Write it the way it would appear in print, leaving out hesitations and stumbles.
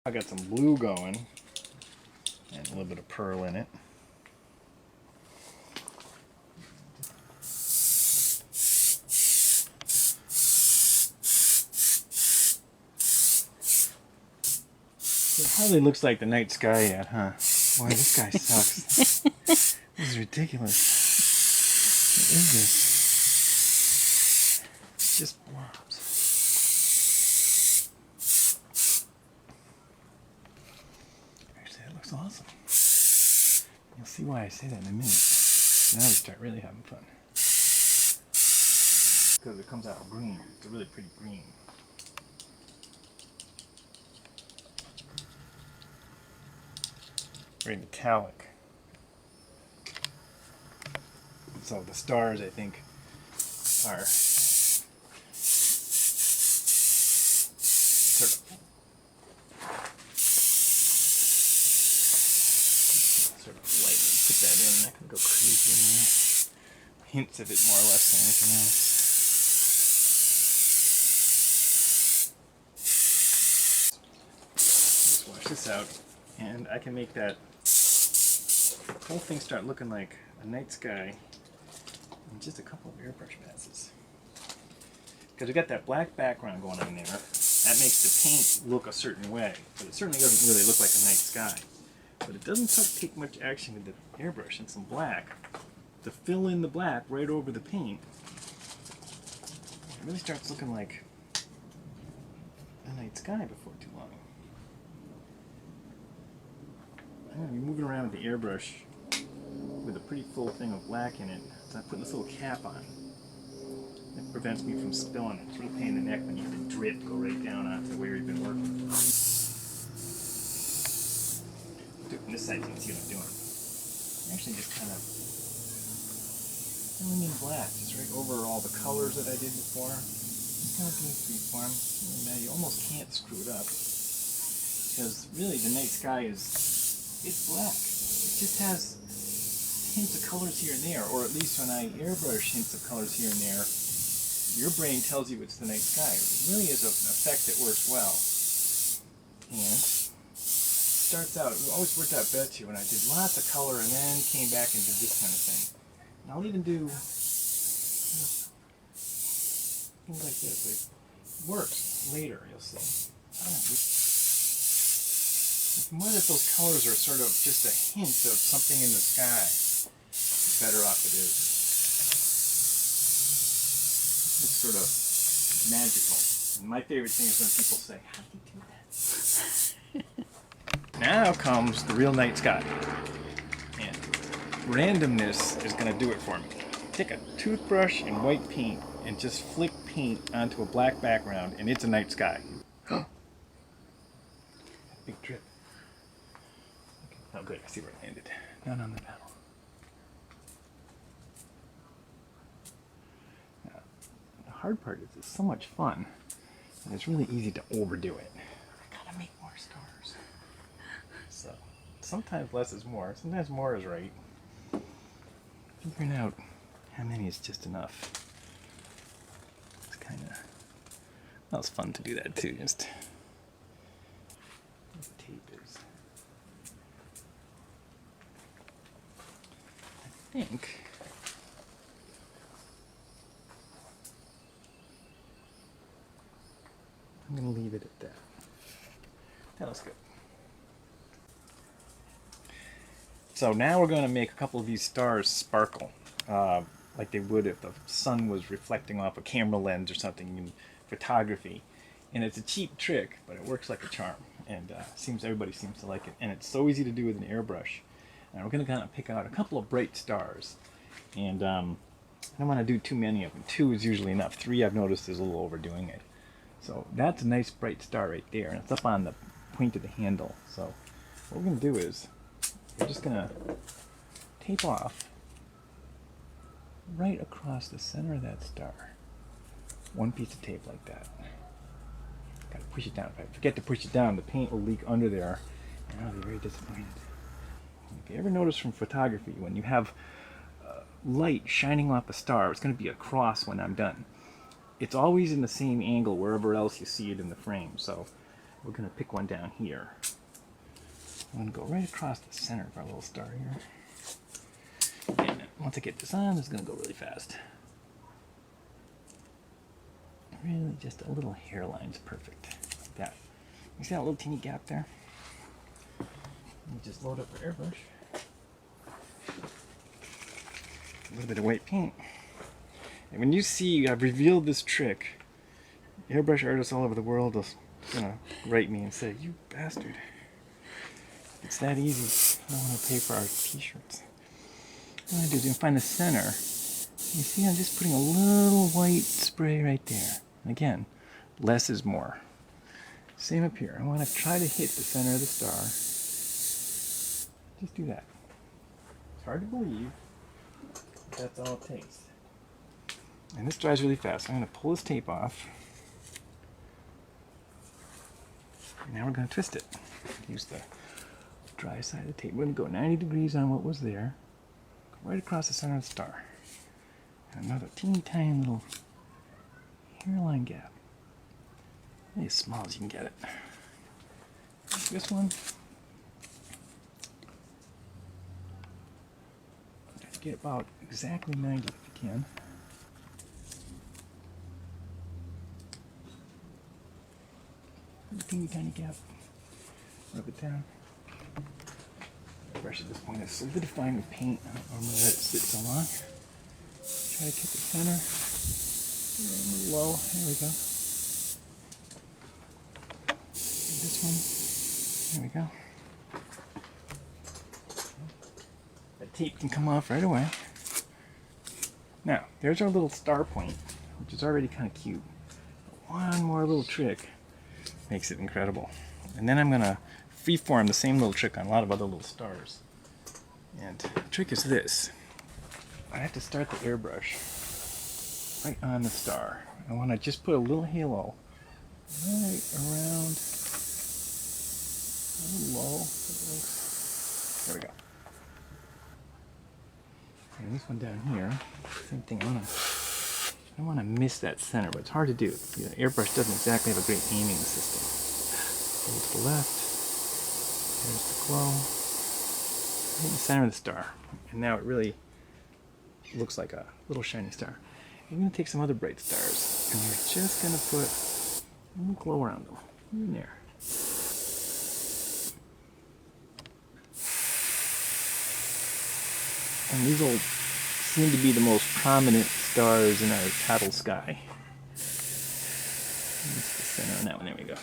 I got some blue going and a little bit of pearl in it. It hardly looks like the night sky yet, huh? Boy, this guy sucks. This is ridiculous. What is this? It's just blobs. Actually, that looks awesome. You'll see why I say that in a minute. Now we start really having fun. Because it comes out green. It's a really pretty green. Very metallic. So the stars, I think, are sort of lightly put that in. Not gonna go crazy in there. Hints of it more or less than anything else. Let's wash this out, and I can make that whole thing start looking like a night sky in just a couple of airbrush passes. Because we got that black background going on there. That makes the paint look a certain way, but it certainly doesn't really look like a night sky. But it doesn't take much action with the airbrush and some black to fill in the black right over the paint. It really starts looking like a night sky before too long. I'm going to be moving around with the airbrush with a pretty full thing of black in it. So I'm putting this little cap on. It prevents me from spilling it. It's really a pain in the neck when you have the drip go right down onto where you've been working. Do it from this side so you can see what I'm doing. I'm actually just kind of filling in black, just right over all the colors that I did before. Just kind of doing freeform. You almost can't screw it up. Because really the night sky it's black. It just has hints of colors here and there, or at least when I airbrush hints of colors here and there, your brain tells you it's the night sky. It really is an effect that works well. And starts out, it always worked out better when I did lots of color and then came back and did this kind of thing. And I'll even do things like this. It works later, you'll see. The more that those colors are sort of just a hint of something in the sky, the better off it is. It's sort of magical. And my favorite thing is when people say, how do you do that? Now comes the real night sky. And randomness is going to do it for me. Take a toothbrush and white paint and just flick paint onto a black background and it's a night sky. Big drip. Okay. Oh good, I see where it landed. Not on the paddle. Now, the hard part is it's so much fun and it's really easy to overdo it. I gotta make more stars. So sometimes less is more, sometimes more is right. Figuring out how many is just enough. It's kind of, well, it's fun to do that too, just tape is. I think I'm going to leave it at that. That looks good. So now we're going to make a couple of these stars sparkle, like they would if the sun was reflecting off a camera lens or something in photography. And it's a cheap trick, but it works like a charm. And everybody seems to like it. And it's so easy to do with an airbrush. And we're going to kind of pick out a couple of bright stars. And I don't want to do too many of them. 2 is usually enough. 3 I've noticed is a little overdoing it. So that's a nice bright star right there. And it's up on the point of the handle. So what we're going to do is we're just going to tape off right across the center of that star. One piece of tape like that. Gotta push it down. If I forget to push it down, the paint will leak under there, and I'll be very disappointed. If you ever notice from photography, when you have light shining off a star, it's going to be a cross when I'm done. It's always in the same angle wherever else you see it in the frame. So we're going to pick one down here. I'm going to go right across the center of our little star here. And once I get this on, it's going to go really fast. Really just a little hairline's perfect. Like that. You see that little teeny gap there? You just load up our airbrush. A little bit of white paint. And when you see I've revealed this trick, airbrush artists all over the world will write me and say, "You bastard. It's that easy. I don't want to pay for our t-shirts." What I do is find the center. You see I'm just putting a little white spray right there. And again, less is more. Same up here. I want to try to hit the center of the star. Just do that. It's hard to believe, but that's all it takes. And this dries really fast. I'm going to pull this tape off. And now we're going to twist it. Use the dry side of the tape. We're going to go 90 degrees on what was there. Go right across the center of the star. And another teeny tiny little hairline gap. Really as small as you can get it. This one. Get about exactly 90 if you can. Teeny tiny gap. Rub it down. The brush at this point is solidifying with paint. I don't normally let it sit so long. Try to get the center. A little low. There we go. And this one. There we go. That tape can come off right away. Now, there's our little star point, which is already kind of cute. But one more little trick makes it incredible. And then I'm going to freeform the same little trick on a lot of other little stars. And the trick is this. I have to start the airbrush right on the star. I want to just put a little halo right around, a little low. There we go. And this one down here, same thing. I don't want to miss that center, but it's hard to do. The airbrush doesn't exactly have a great aiming system. Go to the left. There's the glow. Right in the center of the star. And now it really looks like a little shiny star. I'm going to take some other bright stars, and we're just going to put a little glow around them. In there. And these will seem to be the most prominent stars in our total sky. That's the center on that one. There we go.